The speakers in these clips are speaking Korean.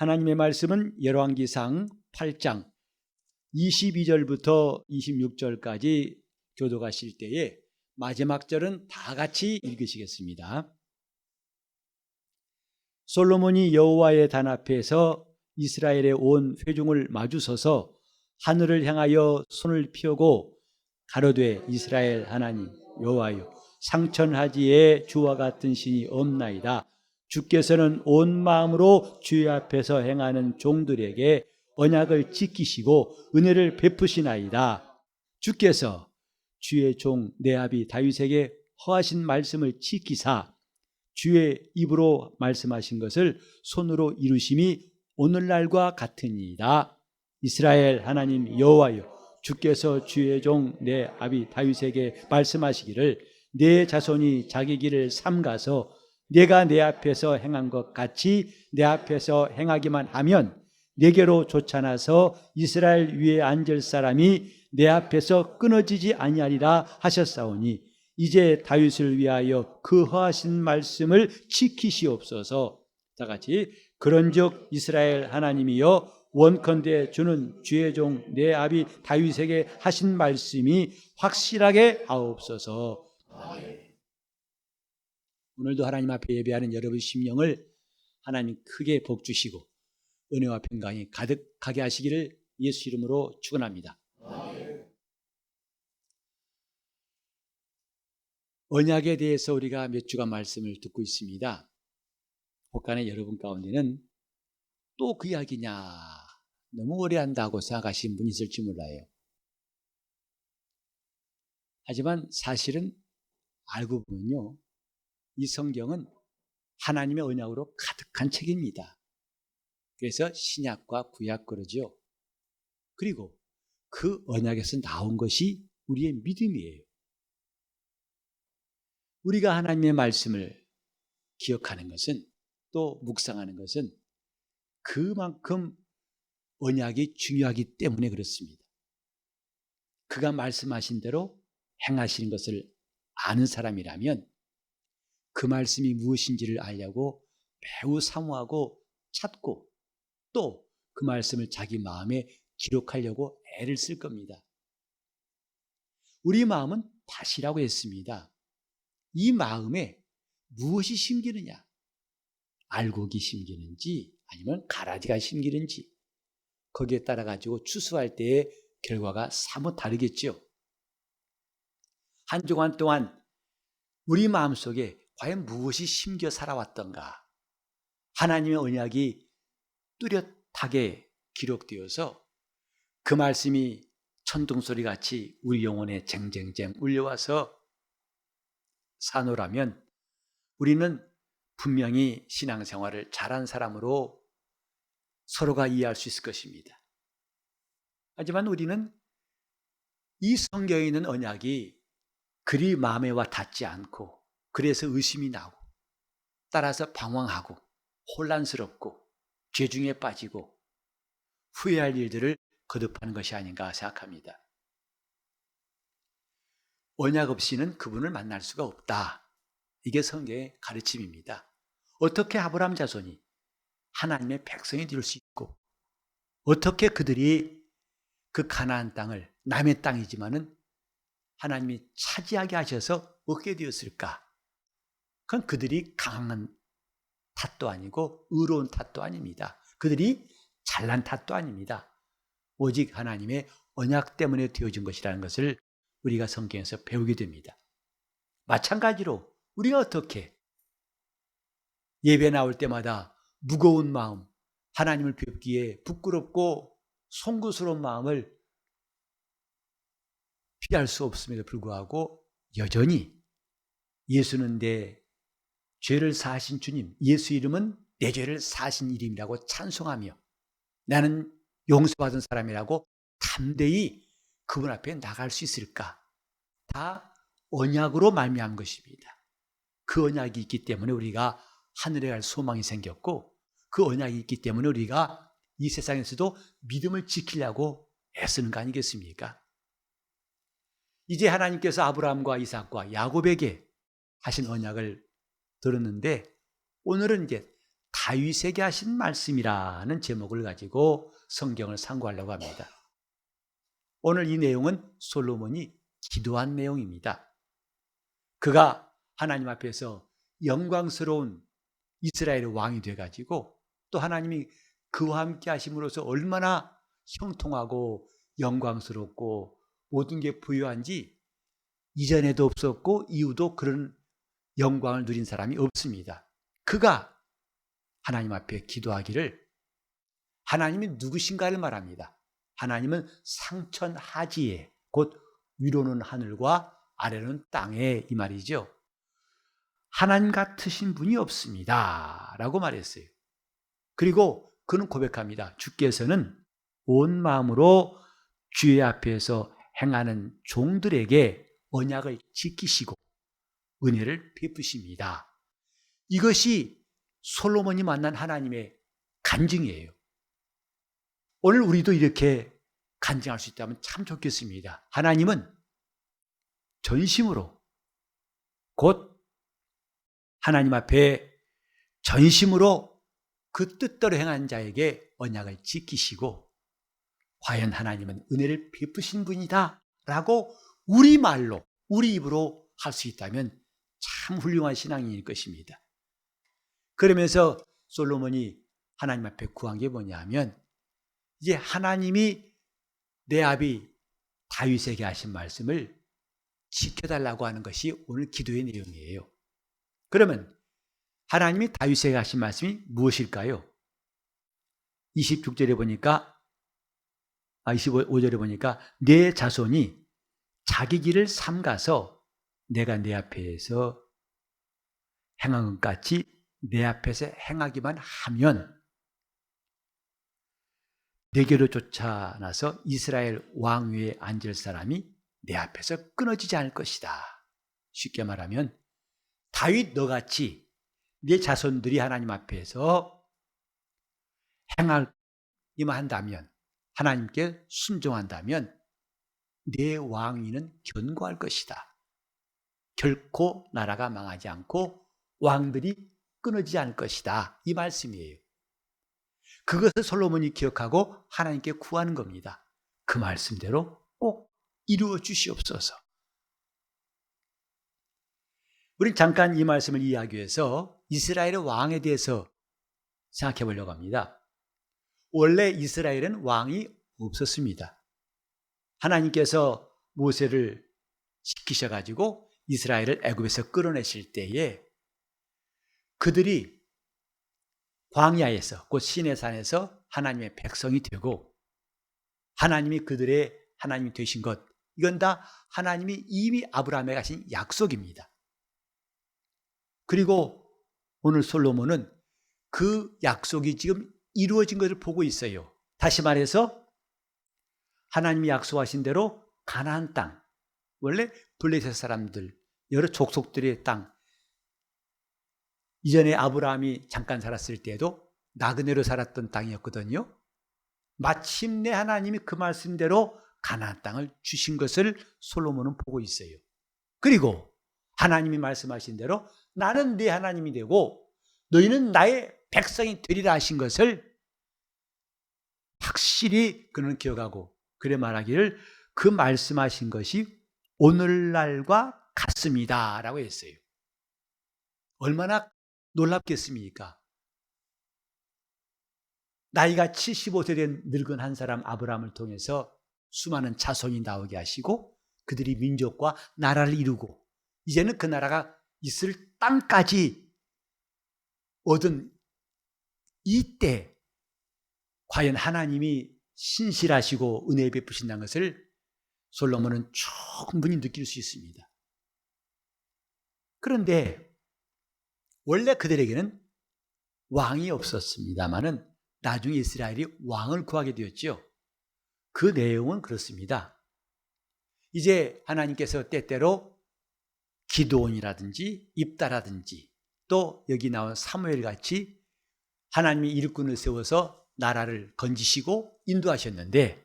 하나님의 말씀은 열왕기상 8장 22절부터 26절까지 교독하실 때에 마지막 절은 다 같이 읽으시겠습니다. 솔로몬이 여호와의 단 앞에서 이스라엘의 온 회중을 마주서서 하늘을 향하여 손을 펴고 가로되 이스라엘 하나님 여호와여 상천하지에 주와 같은 신이 없나이다. 주께서는 온 마음으로 주의 앞에서 행하는 종들에게 언약을 지키시고 은혜를 베푸시나이다. 주께서 주의 종 내 아비 다윗에게 허하신 말씀을 지키사 주의 입으로 말씀하신 것을 손으로 이루심이 오늘날과 같으니이다. 이스라엘 하나님 여호와여 주께서 주의 종 내 아비 다윗에게 말씀하시기를 내 자손이 자기 길을 삼가서 내가 내 앞에서 행한 것 같이 내 앞에서 행하기만 하면 내게로 쫓아나서 이스라엘 위에 앉을 사람이 내 앞에서 끊어지지 아니하리라 하셨사오니 이제 다윗을 위하여 그 허하신 말씀을 지키시옵소서. 다 같이 그런즉 이스라엘 하나님이여 원컨대 주는 주의 종 내 아비 다윗에게 하신 말씀이 확실하게 하옵소서. 오늘도 하나님 앞에 예배하는 여러분 심령을 하나님 크게 복 주시고 은혜와 평강이 가득하게 하시기를 예수 이름으로 축원합니다. 언약에 대해서 우리가 몇 주간 말씀을 듣고 있습니다. 혹간에 여러분 가운데는 또 그 이야기냐 너무 오래 한다고 생각하시는 분이 있을지 몰라요. 하지만 사실은 알고 보면요, 이 성경은 하나님의 언약으로 가득한 책입니다. 그래서 신약과 구약 그러죠. 그리고 그 언약에서 나온 것이 우리의 믿음이에요. 우리가 하나님의 말씀을 기억하는 것은, 또 묵상하는 것은 그만큼 언약이 중요하기 때문에 그렇습니다. 그가 말씀하신 대로 행하시는 것을 아는 사람이라면 그 말씀이 무엇인지를 알려고 매우 사모하고 찾고 또 그 말씀을 자기 마음에 기록하려고 애를 쓸 겁니다. 우리 마음은 밭이라고 했습니다. 이 마음에 무엇이 심기느냐? 알곡이 심기는지 아니면 가라지가 심기는지 거기에 따라 가지고 추수할 때의 결과가 사뭇 다르겠죠. 한 주간 동안 우리 마음속에 과연 무엇이 심겨 살아왔던가? 하나님의 언약이 뚜렷하게 기록되어서 그 말씀이 천둥소리같이 우리 영혼에 쟁쟁쟁 울려와서 사노라면 우리는 분명히 신앙생활을 잘한 사람으로 서로가 이해할 수 있을 것입니다. 하지만 우리는 이 성경에 있는 언약이 그리 마음에 와 닿지 않고 그래서 의심이 나고 따라서 방황하고 혼란스럽고 죄중에 빠지고 후회할 일들을 거듭하는 것이 아닌가 생각합니다. 언약 없이는 그분을 만날 수가 없다. 이게 성경의 가르침입니다. 어떻게 아브라함 자손이 하나님의 백성이 될 수 있고 어떻게 그들이 그 가나안 땅을 남의 땅이지만은 하나님이 차지하게 하셔서 얻게 되었을까? 그건 그들이 강한 탓도 아니고 의로운 탓도 아닙니다. 그들이 잘난 탓도 아닙니다. 오직 하나님의 언약 때문에 되어진 것이라는 것을 우리가 성경에서 배우게 됩니다. 마찬가지로 우리가 어떻게 예배 나올 때마다 무거운 마음, 하나님을 뵙기에 부끄럽고 송구스러운 마음을 피할 수 없음에도 불구하고 여전히 예수는 내 죄를 사하신 주님, 예수 이름은 내 죄를 사하신 이름이라고 찬송하며 나는 용서받은 사람이라고 담대히 그분 앞에 나갈 수 있을까? 다 언약으로 말미암은 것입니다. 그 언약이 있기 때문에 우리가 하늘에 갈 소망이 생겼고 그 언약이 있기 때문에 우리가 이 세상에서도 믿음을 지키려고 애쓰는 거 아니겠습니까? 이제 하나님께서 아브라함과 이삭과 야곱에게 하신 언약을 들었는데 오늘은 이제 다윗에게 하신 말씀이라는 제목을 가지고 성경을 상고하려고 합니다. 오늘 이 내용은 솔로몬이 기도한 내용입니다. 그가 하나님 앞에서 영광스러운 이스라엘의 왕이 돼가지고 또 하나님이 그와 함께 하심으로써 얼마나 형통하고 영광스럽고 모든 게 부유한지 이전에도 없었고 이후도 그런 영광을 누린 사람이 없습니다. 그가 하나님 앞에 기도하기를 하나님이 누구신가를 말합니다. 하나님은 상천하지에 곧 위로는 하늘과 아래는 땅에 이 말이죠. 하나님 같으신 분이 없습니다 라고 말했어요. 그리고 그는 고백합니다. 주께서는 온 마음으로 주의 앞에서 행하는 종들에게 언약을 지키시고 은혜를 베푸십니다. 이것이 솔로몬이 만난 하나님의 간증이에요. 오늘 우리도 이렇게 간증할 수 있다면 참 좋겠습니다. 하나님은 전심으로 곧 하나님 앞에 전심으로 그 뜻대로 행한 자에게 언약을 지키시고 과연 하나님은 은혜를 베푸신 분이다 라고 우리말로 우리 입으로 할 수 있다면 참 훌륭한 신앙인일 것입니다. 그러면서 솔로몬이 하나님 앞에 구한 게 뭐냐면 이제 하나님이 내 아비 다윗에게 하신 말씀을 지켜달라고 하는 것이 오늘 기도의 내용이에요. 그러면 하나님이 다윗에게 하신 말씀이 무엇일까요? 26절에 보니까 25절에 보니까 내 자손이 자기 길을 삼가서 내가 내 앞에서 행한 것 같이 내 앞에서 행하기만 하면 내게로 쫓아나서 이스라엘 왕 위에 앉을 사람이 내 앞에서 끊어지지 않을 것이다. 쉽게 말하면 다윗 너같이 내 자손들이 하나님 앞에서 행하기만 한다면 하나님께 순종한다면 내 왕위는 견고할 것이다. 결코 나라가 망하지 않고 왕들이 끊어지지 않을 것이다. 이 말씀이에요. 그것을 솔로몬이 기억하고 하나님께 구하는 겁니다. 그 말씀대로 꼭 이루어 주시옵소서. 우린 잠깐 이 말씀을 이해하기 위해서 이스라엘의 왕에 대해서 생각해 보려고 합니다. 원래 이스라엘은 왕이 없었습니다. 하나님께서 모세를 시키셔가지고 이스라엘을 애굽에서 끌어내실 때에 그들이 광야에서 곧 시내산에서 하나님의 백성이 되고 하나님이 그들의 하나님이 되신 것, 이건 다 하나님이 이미 아브라함에 가신 약속입니다. 그리고 오늘 솔로몬은 그 약속이 지금 이루어진 것을 보고 있어요. 다시 말해서 하나님이 약속하신 대로 가나안 땅, 원래 블레셋 사람들, 여러 족속들의 땅, 이전에 아브라함이 잠깐 살았을 때에도 나그네로 살았던 땅이었거든요. 마침내 하나님이 그 말씀대로 가나안 땅을 주신 것을 솔로몬은 보고 있어요. 그리고 하나님이 말씀하신 대로 나는 네 하나님이 되고 너희는 나의 백성이 되리라 하신 것을 확실히 그는 기억하고 그래 말하기를 그 말씀하신 것이 오늘날과 같습니다 라고 했어요. 얼마나 놀랍겠습니까? 나이가 75세 된 늙은 한 사람 아브라함을 통해서 수많은 자손이 나오게 하시고 그들이 민족과 나라를 이루고 이제는 그 나라가 있을 땅까지 얻은 이때 과연 하나님이 신실하시고 은혜 베푸신다는 것을 솔로몬은 충분히 느낄 수 있습니다. 그런데 원래 그들에게는 왕이 없었습니다마는 나중에 이스라엘이 왕을 구하게 되었죠. 그 내용은 그렇습니다. 이제 하나님께서 때때로 기드온이라든지 입다라든지 또 여기 나온 사무엘 같이 하나님이 일꾼을 세워서 나라를 건지시고 인도하셨는데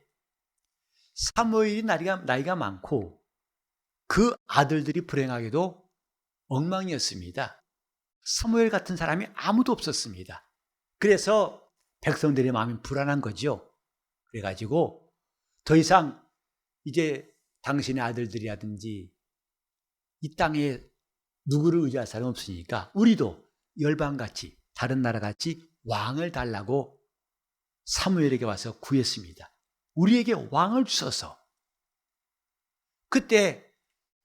사무엘이 나이가 많고 그 아들들이 불행하게도 엉망이었습니다. 사무엘 같은 사람이 아무도 없었습니다. 그래서 백성들의 마음이 불안한 거죠. 그래가지고 더 이상 이제 당신의 아들들이라든지 이 땅에 누구를 의지할 사람 없으니까 우리도 열방같이 다른 나라같이 왕을 달라고 사무엘에게 와서 구했습니다. 우리에게 왕을 주소서. 그때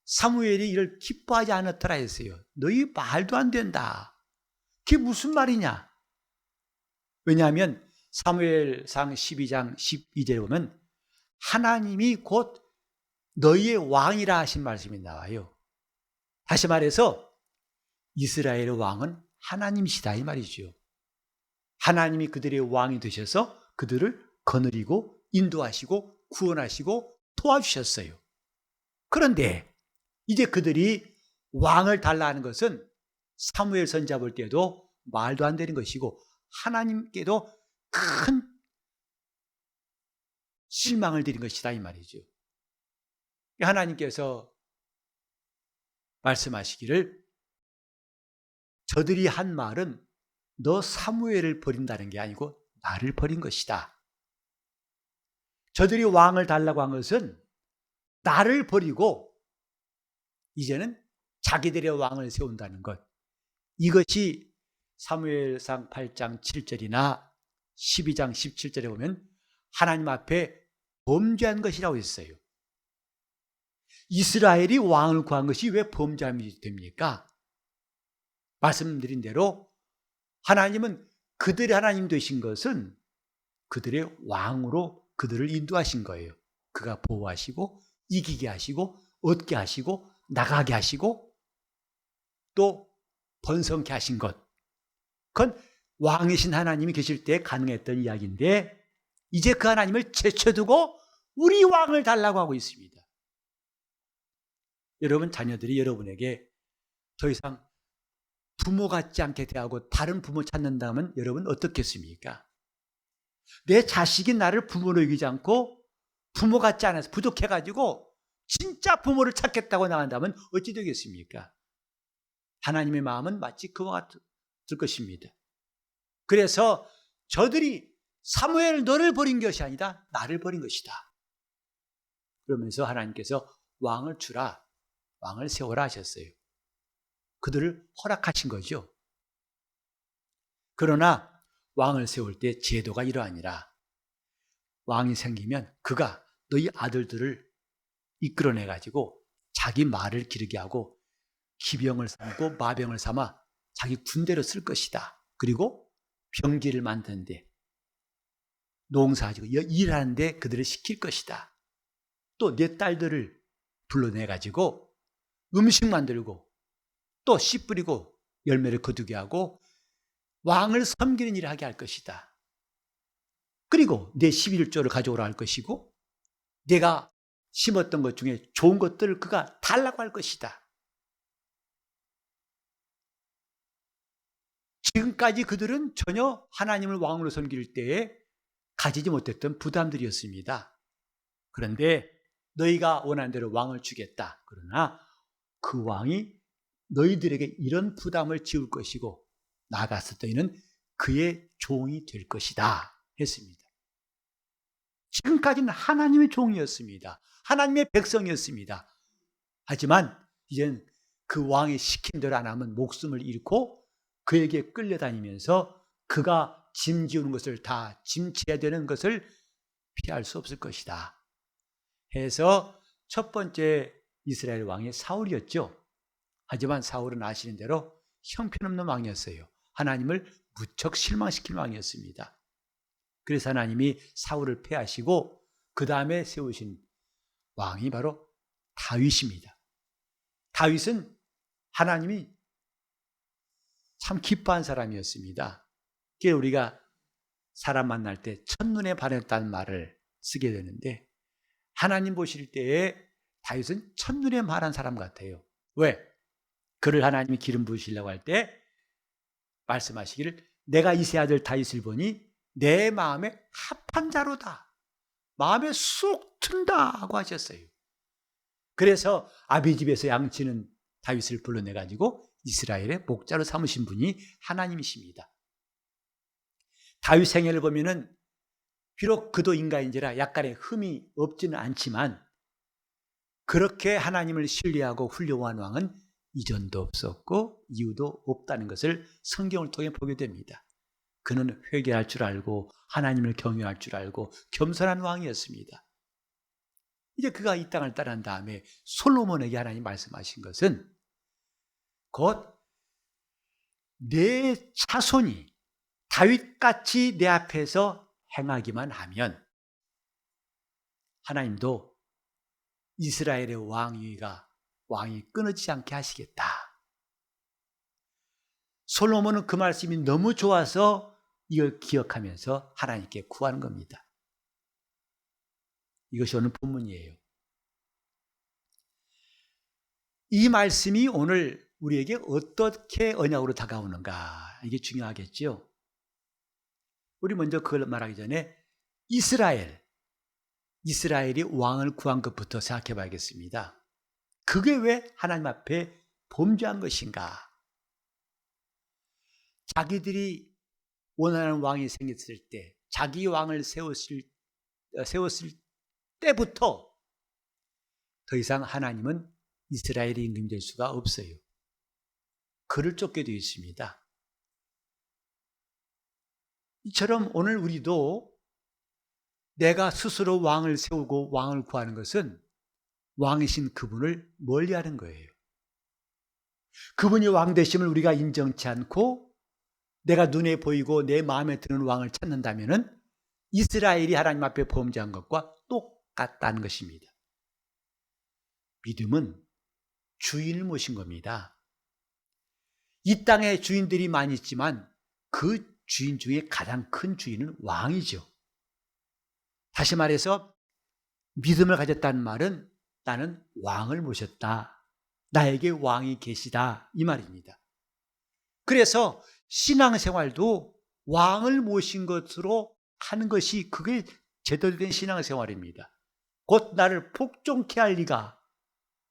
사무엘이 이를 기뻐하지 않았더라 했어요. 너희 말도 안 된다. 그게 무슨 말이냐? 왜냐하면 사무엘상 12장 12절에 보면 하나님이 곧 너희의 왕이라 하신 말씀이 나와요. 다시 말해서 이스라엘의 왕은 하나님이시다 이 말이죠. 하나님이 그들의 왕이 되셔서 그들을 거느리고 인도하시고 구원하시고 도와주셨어요. 그런데 이제 그들이 왕을 달라 하는 것은 사무엘 선지자 볼 때도 말도 안 되는 것이고 하나님께도 큰 실망을 드린 것이다 이 말이죠. 하나님께서 말씀하시기를 저들이 한 말은 너 사무엘을 버린다는 게 아니고 나를 버린 것이다. 저들이 왕을 달라고 한 것은 나를 버리고 이제는 자기들의 왕을 세운다는 것. 이것이 사무엘상 8장 7절이나 12장 17절에 보면 하나님 앞에 범죄한 것이라고 했어요. 이스라엘이 왕을 구한 것이 왜 범죄함이 됩니까? 말씀드린 대로 하나님은 그들의 하나님 되신 것은 그들의 왕으로 그들을 인도하신 거예요. 그가 보호하시고 이기게 하시고 얻게 하시고 나가게 하시고 또 번성케 하신 것. 그건 왕이신 하나님이 계실 때 가능했던 이야기인데 이제 그 하나님을 제쳐두고 우리 왕을 달라고 하고 있습니다. 여러분 자녀들이 여러분에게 더 이상 부모 같지 않게 대하고 다른 부모 찾는다면 여러분 어떻겠습니까? 내 자식이 나를 부모로 여기지 않고 부모 같지 않아서 부족해가지고 진짜 부모를 찾겠다고 나간다면 어찌 되겠습니까? 하나님의 마음은 마치 그와 같을 것입니다. 그래서 저들이 사무엘 너를 버린 것이 아니다. 나를 버린 것이다. 그러면서 하나님께서 왕을 주라. 왕을 세워라 하셨어요. 그들을 허락하신 거죠. 그러나 왕을 세울 때 제도가 이러하니라. 왕이 생기면 그가 너희 아들들을 이끌어내가지고 자기 말을 기르게 하고 기병을 삼고 마병을 삼아 자기 군대로 쓸 것이다. 그리고 병기를 만드는데 농사지고 일하는데 그들을 시킬 것이다. 또 내 딸들을 불러내가지고 음식 만들고 또 씨 뿌리고 열매를 거두게 하고 왕을 섬기는 일을 하게 할 것이다. 그리고 내 11조를 가져오라 할 것이고 내가 심었던 것 중에 좋은 것들을 그가 달라고 할 것이다. 지금까지 그들은 전혀 하나님을 왕으로 섬길 때에 가지지 못했던 부담들이었습니다. 그런데 너희가 원하는 대로 왕을 주겠다. 그러나 그 왕이 너희들에게 이런 부담을 지울 것이고 나아가서 너희는 그의 종이 될 것이다 했습니다. 지금까지는 하나님의 종이었습니다. 하나님의 백성이었습니다. 하지만 이젠 그 왕이 시킨 대로 안 하면 목숨을 잃고 그에게 끌려다니면서 그가 짐지우는 것을 다 짐지어야 되는 것을 피할 수 없을 것이다 해서 첫 번째 이스라엘 왕이 사울이었죠. 하지만 사울은 아시는 대로 형편없는 왕이었어요. 하나님을 무척 실망시킨 왕이었습니다. 그래서 하나님이 사울을 패하시고 그 다음에 세우신 왕이 바로 다윗입니다. 다윗은 하나님이 참 기뻐한 사람이었습니다. 그래서 우리가 사람 만날 때 첫눈에 반했다는 말을 쓰게 되는데 하나님 보실 때에 다윗은 첫눈에 반한 사람 같아요. 왜? 그를 하나님이 기름 부으시려고 할 때 말씀하시기를 내가 이세 아들 다윗을 보니 내 마음에 합한 자로다. 마음에 쏙 든다 하고 하셨어요. 그래서 아비 집에서 양치는 다윗을 불러내가지고 이스라엘의 목자로 삼으신 분이 하나님이십니다. 다윗 생애를 보면은 비록 그도 인간인지라 약간의 흠이 없지는 않지만 그렇게 하나님을 신뢰하고 훌륭한 왕은 이전도 없었고 이후도 없다는 것을 성경을 통해 보게 됩니다. 그는 회개할 줄 알고 하나님을 경외할 줄 알고 겸손한 왕이었습니다. 이제 그가 이 땅을 떠난 다음에 솔로몬에게 하나님 말씀하신 것은 곧 내 자손이 다윗같이 내 앞에서 행하기만 하면 하나님도 이스라엘의 왕이 끊어지지 않게 하시겠다. 솔로몬은 그 말씀이 너무 좋아서 이걸 기억하면서 하나님께 구하는 겁니다. 이것이 오늘 본문이에요. 이 말씀이 오늘 우리에게 어떻게 언약으로 다가오는가, 이게 중요하겠죠. 우리 먼저 그걸 말하기 전에 이스라엘이 왕을 구한 것부터 생각해 봐야겠습니다. 그게 왜 하나님 앞에 범죄한 것인가? 자기들이 원하는 왕이 생겼을 때, 자기 왕을 세웠을 때부터 더 이상 하나님은 이스라엘이 임금될 수가 없어요. 그를 쫓게 되어 있습니다. 이처럼 오늘 우리도 내가 스스로 왕을 세우고 왕을 구하는 것은 왕이신 그분을 멀리하는 거예요. 그분이 왕 되심을 우리가 인정치 않고 내가 눈에 보이고 내 마음에 드는 왕을 찾는다면 이스라엘이 하나님 앞에 범죄한 것과 똑같다는 것입니다. 믿음은 주인을 모신 겁니다. 이 땅에 주인들이 많이 있지만 그 주인 중에 가장 큰 주인은 왕이죠. 다시 말해서 믿음을 가졌다는 말은 나는 왕을 모셨다. 나에게 왕이 계시다. 이 말입니다. 그래서 신앙생활도 왕을 모신 것으로 하는 것이 그게 제대로 된 신앙생활입니다. 곧 나를 복종케 할 리가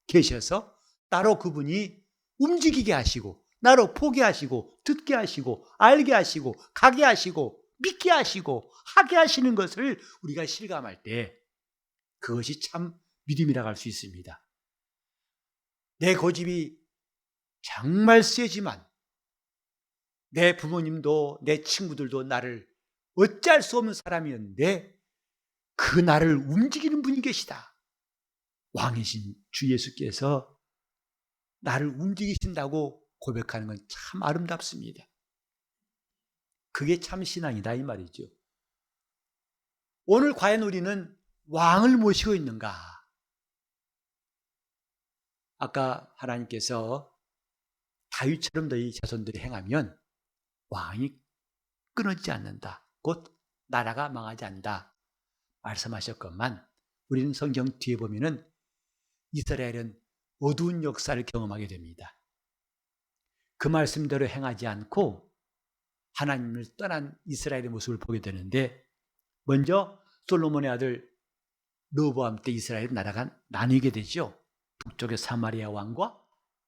계셔서 나로 그분이 움직이게 하시고 나로 보게 하시고 듣게 하시고 알게 하시고 가게 하시고 믿게 하시고 하게 하시는 것을 우리가 실감할 때 그것이 참 믿음이라고 할 수 있습니다. 내 고집이 정말 세지만 내 부모님도 내 친구들도 나를 어찌할 수 없는 사람이었는데 그 나를 움직이는 분이 계시다. 왕이신 주 예수께서 나를 움직이신다고 고백하는 건 참 아름답습니다. 그게 참 신앙이다 이 말이죠. 오늘 과연 우리는 왕을 모시고 있는가? 아까 하나님께서 다윗처럼 너희 자손들이 행하면 왕이 끊어지지 않는다. 곧 나라가 망하지 않는다. 말씀하셨건만 우리는 성경 뒤에 보면은 이스라엘은 어두운 역사를 경험하게 됩니다. 그 말씀대로 행하지 않고 하나님을 떠난 이스라엘의 모습을 보게 되는데 먼저 솔로몬의 아들 르호보암 때 이스라엘 나라가 나뉘게 되죠. 북쪽의 사마리아 왕과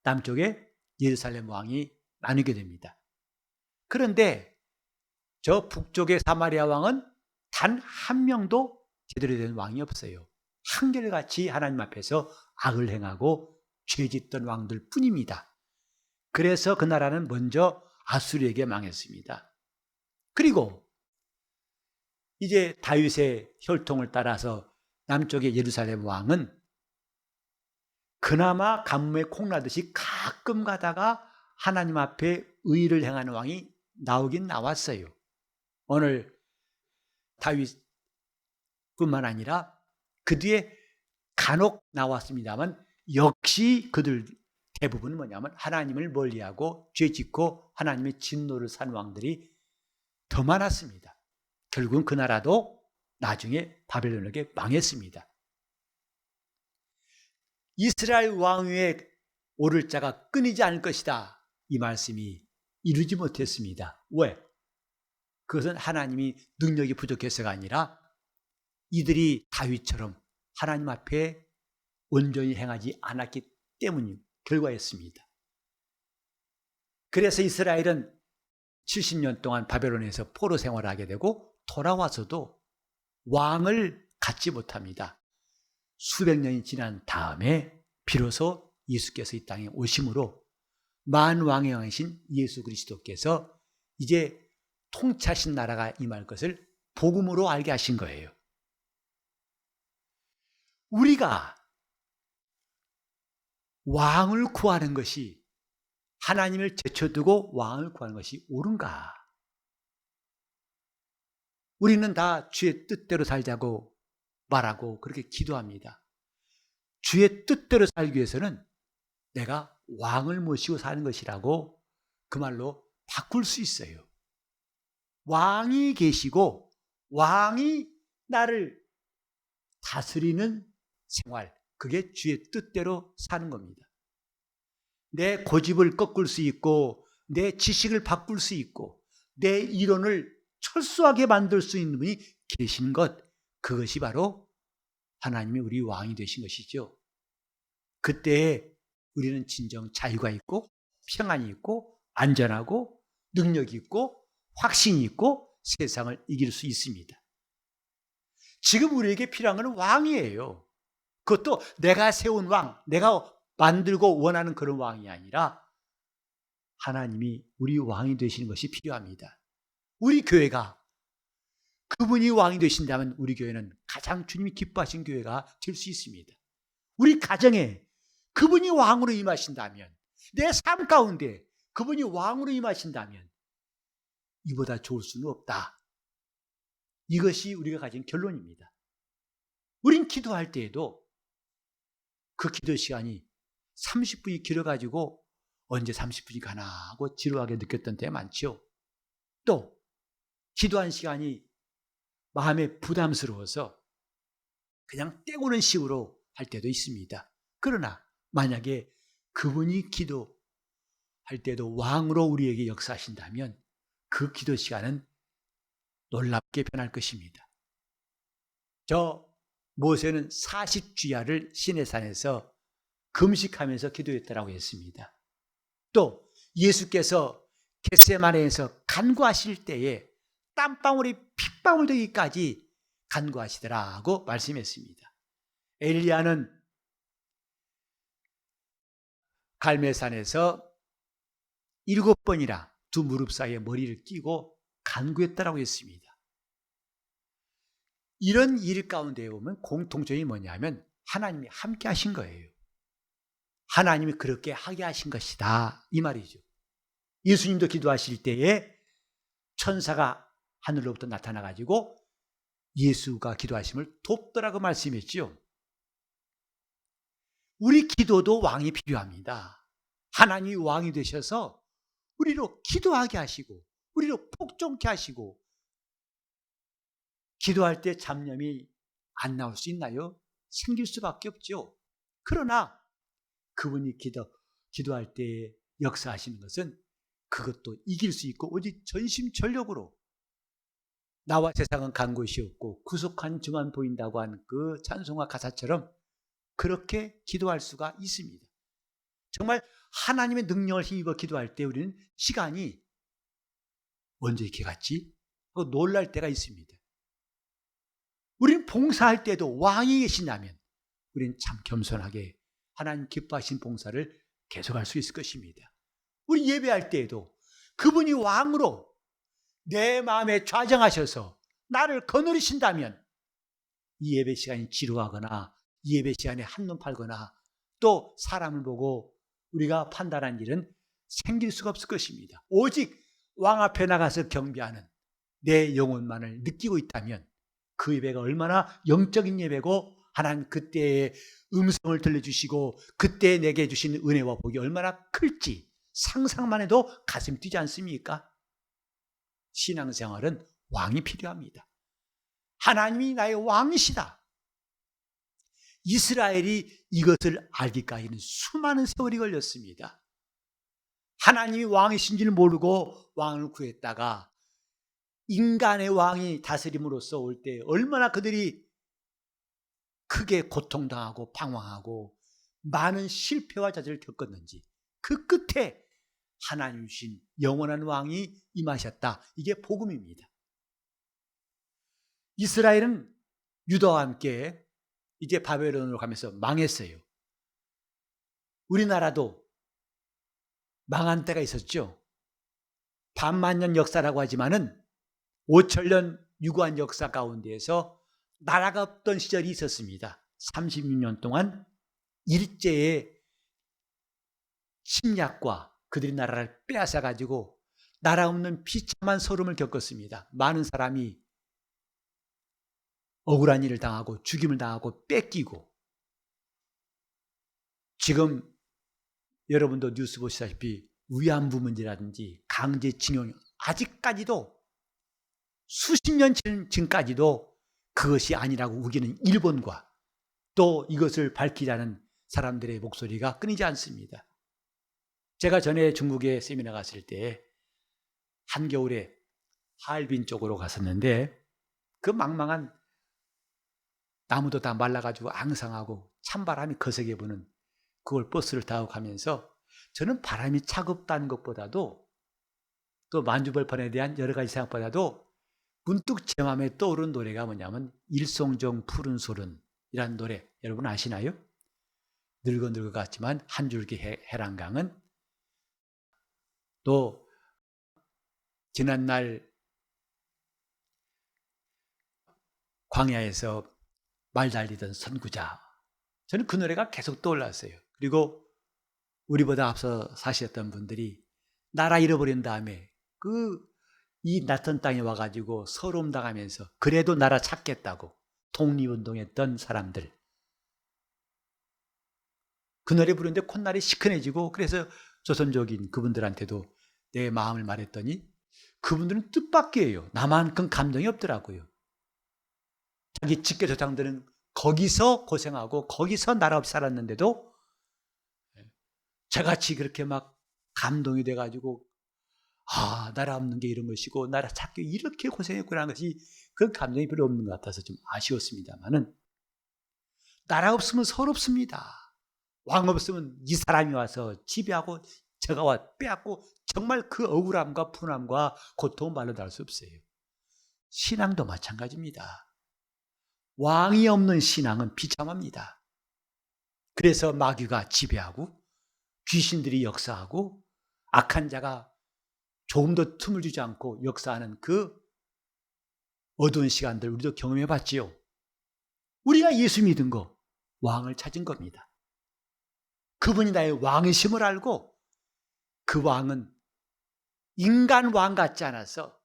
남쪽의 예루살렘 왕이 나뉘게 됩니다. 그런데 저 북쪽의 사마리아 왕은 단 한 명도 제대로 된 왕이 없어요. 한결같이 하나님 앞에서 악을 행하고 죄짓던 왕들 뿐입니다. 그래서 그 나라는 먼저 아수르에게 망했습니다. 그리고 이제 다윗의 혈통을 따라서 남쪽의 예루살렘 왕은 그나마 가뭄에 콩나듯이 가끔 가다가 하나님 앞에 의를 행하는 왕이 나오긴 나왔어요. 오늘 다윗뿐만 아니라 그 뒤에 간혹 나왔습니다만 역시 그들 대부분은 뭐냐면 하나님을 멀리하고 죄짓고 하나님의 진노를 산 왕들이 더 많았습니다. 결국은 그 나라도 나중에 바벨론에게 망했습니다. 이스라엘 왕위에 오를 자가 끊이지 않을 것이다. 이 말씀이 이루지 못했습니다. 왜? 그것은 하나님이 능력이 부족해서가 아니라 이들이 다윗처럼 하나님 앞에 온전히 행하지 않았기 때문인 결과였습니다. 그래서 이스라엘은 70년 동안 바벨론에서 포로 생활을 하게 되고 돌아와서도 왕을 갖지 못합니다. 수백 년이 지난 다음에 비로소 예수께서 이 땅에 오심으로 만왕의 왕이신 예수 그리스도께서 이제 통치하신 나라가 임할 것을 복음으로 알게 하신 거예요. 우리가 왕을 구하는 것이, 하나님을 제쳐두고 왕을 구하는 것이 옳은가? 우리는 다 주의 뜻대로 살자고 말하고 그렇게 기도합니다. 주의 뜻대로 살기 위해서는 내가 왕을 모시고 사는 것이라고 그 말로 바꿀 수 있어요. 왕이 계시고 왕이 나를 다스리는 생활, 그게 주의 뜻대로 사는 겁니다. 내 고집을 꺾을 수 있고 내 지식을 바꿀 수 있고 내 이론을 철수하게 만들 수 있는 분이 계신 것, 그것이 바로 하나님이 우리 왕이 되신 것이죠. 그때 우리는 진정 자유가 있고 평안이 있고 안전하고 능력이 있고 확신이 있고 세상을 이길 수 있습니다. 지금 우리에게 필요한 것은 왕이에요. 그것도 내가 세운 왕, 내가 만들고 원하는 그런 왕이 아니라 하나님이 우리 왕이 되시는 것이 필요합니다. 우리 교회가 그분이 왕이 되신다면 우리 교회는 가장 주님이 기뻐하신 교회가 될 수 있습니다. 우리 가정에 그분이 왕으로 임하신다면, 내 삶 가운데 그분이 왕으로 임하신다면 이보다 좋을 수는 없다. 이것이 우리가 가진 결론입니다. 우린 기도할 때에도 그 기도 시간이 30분이 길어가지고 언제 30분이 가나 하고 지루하게 느꼈던 때 많죠. 또 기도한 시간이 마음에 부담스러워서 그냥 때우는 식으로 할 때도 있습니다. 그러나 만약에 그분이 기도할 때도 왕으로 우리에게 역사하신다면 그 기도 시간은 놀랍게 변할 것입니다. 저 모세는 40주야를 시내산에서 금식하면서 기도했다라고 했습니다. 또 예수께서 겟세마네에서 간구하실 때에 땀방울이 핏방울 되기까지 간구하시더라고 말씀했습니다. 엘리야는 갈멜산에서 7번이나 두 무릎 사이에 머리를 끼고 간구했다라고 했습니다. 이런 일 가운데 보면 공통점이 뭐냐면 하나님이 함께 하신 거예요. 하나님이 그렇게 하게 하신 것이다, 이 말이죠. 예수님도 기도하실 때에 천사가 하늘로부터 나타나가지고 예수가 기도하심을 돕더라고 말씀했죠. 우리 기도도 왕이 필요합니다. 하나님이 왕이 되셔서 우리로 기도하게 하시고 우리로 복종케 하시고, 기도할 때 잡념이 안 나올 수 있나요? 생길 수밖에 없죠. 그러나 그분이 기도할 때 역사하시는 것은 그것도 이길 수 있고 오직 전심전력으로, 나와 세상은 간 곳이 없고 구속한 주만 보인다고 하는 그 찬송가 가사처럼 그렇게 기도할 수가 있습니다. 정말 하나님의 능력을 힘입어 기도할 때 우리는 시간이 언제 이렇게 갔지? 하고 놀랄 때가 있습니다. 우리는 봉사할 때도 왕이 계신다면 우리는 참 겸손하게 하나님 기뻐하신 봉사를 계속할 수 있을 것입니다. 우리 예배할 때에도 그분이 왕으로 내 마음에 좌정하셔서 나를 거느리신다면 이 예배 시간이 지루하거나 이 예배 시간에 한눈 팔거나 또 사람을 보고 우리가 판단한 일은 생길 수가 없을 것입니다. 오직 왕 앞에 나가서 경배하는 내 영혼만을 느끼고 있다면 그 예배가 얼마나 영적인 예배고 하나님 그때의 음성을 들려주시고 그때 내게 주신 은혜와 복이 얼마나 클지 상상만 해도 가슴이 뛰지 않습니까? 신앙생활은 왕이 필요합니다. 하나님이 나의 왕이시다. 이스라엘이 이것을 알기까지는 수많은 세월이 걸렸습니다. 하나님이 왕이신지를 모르고 왕을 구했다가 인간의 왕이 다스림으로써 올 때 얼마나 그들이 크게 고통당하고 방황하고 많은 실패와 좌절을 겪었는지, 그 끝에 하나님 주신 영원한 왕이 임하셨다. 이게 복음입니다. 이스라엘은 유다와 함께 이제 바벨론으로 가면서 망했어요. 우리나라도 망한 때가 있었죠. 반만년 역사라고 하지만은 5천년 유구한 역사 가운데에서 나라가 없던 시절이 있었습니다. 36년 동안 일제의 침략과 그들이 나라를 빼앗아 가지고 나라 없는 비참한 서름을 겪었습니다. 많은 사람이 억울한 일을 당하고 죽임을 당하고 뺏기고, 지금 여러분도 뉴스 보시다시피 위안부 문제라든지 강제징용, 아직까지도 수십 년 전까지도 그것이 아니라고 우기는 일본과 또 이것을 밝히자는 사람들의 목소리가 끊이지 않습니다. 제가 전에 중국에 세미나 갔을 때 한겨울에 하얼빈 쪽으로 갔었는데 그 망망한 나무도 다 말라가지고 앙상하고 찬바람이 거세게 부는 그걸 버스를 타고 가면서 저는 바람이 차갑다는 것보다도 또 만주벌판에 대한 여러 가지 생각보다도 문득 제 마음에 떠오른 노래가 뭐냐면 일송정 푸른 소른이라는 노래, 여러분 아시나요? 늙어 갔지만 한 줄기 해란강은, 또 지난날 광야에서 말 달리던 선구자, 저는 그 노래가 계속 떠올랐어요. 그리고 우리보다 앞서 사셨던 분들이 나라 잃어버린 다음에 이 낯선 땅에 와가지고 서러움 당하면서 그래도 나라 찾겠다고 독립운동했던 사람들, 그 노래 부르는데 콧날이 시큰해지고, 그래서 조선족인 그분들한테도 내 마음을 말했더니 그분들은 뜻밖이에요. 나만큼 감동이 없더라고요. 자기 직계 조상들은 거기서 고생하고 거기서 나라 없이 살았는데도 저같이 그렇게 막 감동이 돼가지고, 아, 나라 없는 게 이런 것이고 나라 찾기 이렇게 고생했구나 하는 것이, 그 감정이 별로 없는 것 같아서 좀 아쉬웠습니다만은, 나라 없으면 서럽습니다. 왕 없으면 이 사람이 와서 지배하고 저가 와 빼앗고, 정말 그 억울함과 분함과 고통은 말로 다 할 수 없어요. 신앙도 마찬가지입니다. 왕이 없는 신앙은 비참합니다. 그래서 마귀가 지배하고 귀신들이 역사하고 악한 자가 조금 더 틈을 주지 않고 역사하는 그 어두운 시간들 우리도 경험해 봤지요. 우리가 예수 믿은 거, 왕을 찾은 겁니다. 그분이 나의 왕이심을 알고, 그 왕은 인간 왕 같지 않아서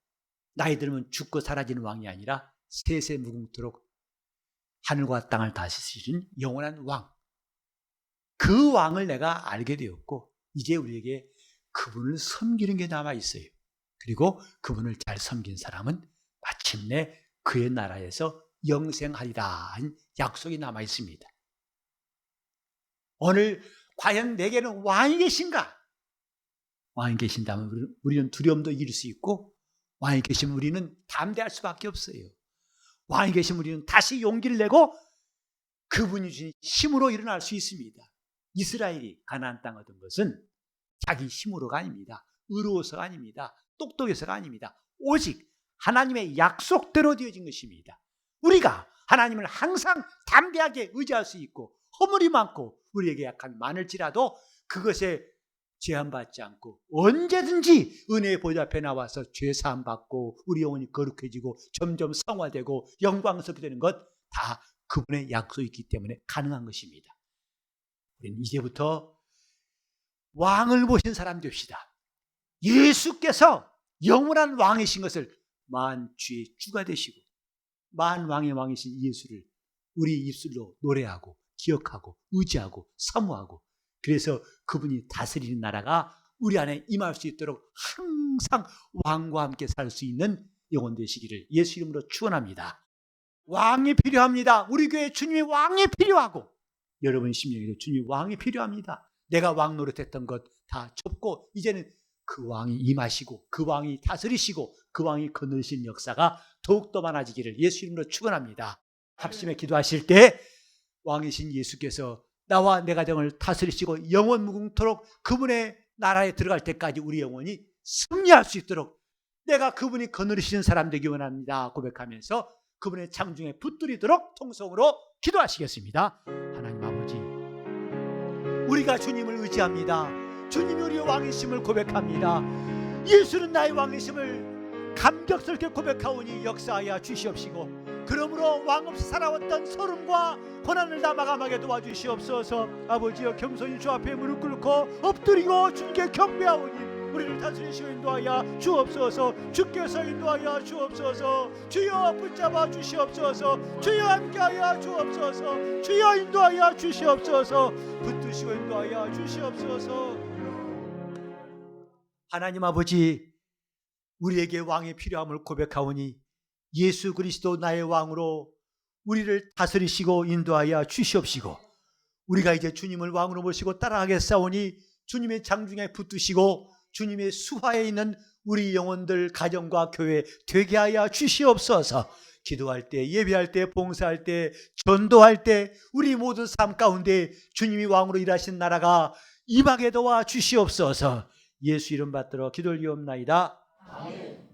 나이 들면 죽고 사라지는 왕이 아니라 세세 무궁토록 하늘과 땅을 다스리는 영원한 왕, 그 왕을 내가 알게 되었고, 이제 우리에게 그분을 섬기는 게 남아 있어요. 그리고 그분을 잘 섬긴 사람은 마침내 그의 나라에서 영생하리라 한 약속이 남아 있습니다. 오늘 과연 내게는 왕이 계신가? 왕이 계신다면 우리는 두려움도 이길 수 있고, 왕이 계시면 우리는 담대할 수밖에 없어요. 왕이 계시면 우리는 다시 용기를 내고 그분이 주신 힘으로 일어날 수 있습니다. 이스라엘이 가나안 땅 얻은 것은 자기 힘으로가 아닙니다. 의로워서가 아닙니다. 똑똑해서가 아닙니다. 오직 하나님의 약속대로 되어진 것입니다. 우리가 하나님을 항상 담대하게 의지할 수 있고, 허물이 많고 우리에게 약함이 많을지라도 그것에 제한받지 않고 언제든지 은혜의 보좌 앞에 나와서 죄 사함 받고 우리 영혼이 거룩해지고 점점 성화되고 영광스럽게 되는 것, 다 그분의 약속이 있기 때문에 가능한 것입니다. 우리는 이제부터 왕을 모신 사람 됩시다. 예수께서 영원한 왕이신 것을 만주의 주가 되시고 만왕의 왕이신 예수를 우리 입술로 노래하고 기억하고 의지하고 사모하고, 그래서 그분이 다스리는 나라가 우리 안에 임할 수 있도록 항상 왕과 함께 살 수 있는 영혼 되시기를 예수 이름으로 축원합니다. 왕이 필요합니다. 우리 교회 주님의 왕이 필요하고, 여러분 심령에도 주님의 왕이 필요합니다. 내가 왕 노릇했던 것 다 접고 이제는 그 왕이 임하시고 그 왕이 다스리시고 그 왕이 거느리시는 역사가 더욱더 많아지기를 예수 이름으로 축원합니다. 합심에 기도하실 때 왕이신 예수께서 나와 내 가정을 다스리시고 영원 무궁토록 그분의 나라에 들어갈 때까지 우리 영혼이 승리할 수 있도록 내가 그분이 거느리시는 사람 되기 원합니다 고백하면서 그분의 장중에 붙들이도록 통성으로 기도하시겠습니다. 하나님 아버지, 우리가 주님을 의지합니다. 주님이 우리의 왕이심을 고백합니다. 예수는 나의 왕이심을 감격스럽게 고백하오니 역사하여 주시옵시고, 그러므로 왕 없이 살아왔던 서름과 고난을 다 마감하게 도와주시옵소서. 아버지여, 겸손히 주 앞에 무릎 꿇고 엎드리고 주님께 경배하오니 우리를 다스리시고 인도하여 주옵소서. 주께서 인도하여 주옵소서. 주여 붙잡아 주시옵소서. 주여 함께하여 주옵소서. 주여 인도하여 주시옵소서. 붙드시고 인도하여 주시옵소서. 하나님 아버지, 우리에게 왕이 필요함을 고백하오니 예수 그리스도 나의 왕으로 우리를 다스리시고 인도하여 주시옵시고, 우리가 이제 주님을 왕으로 모시고 따라가겠사오니 주님의 장중에 붙드시고 주님의 수하에 있는 우리 영혼들 가정과 교회 되게 하여 주시옵소서. 기도할 때, 예배할 때, 봉사할 때, 전도할 때 우리 모든 삶 가운데 주님이 왕으로 일하신 나라가 임하게 도와 주시옵소서. 예수 이름 받들어 기도를 드리옵나이다. 아멘.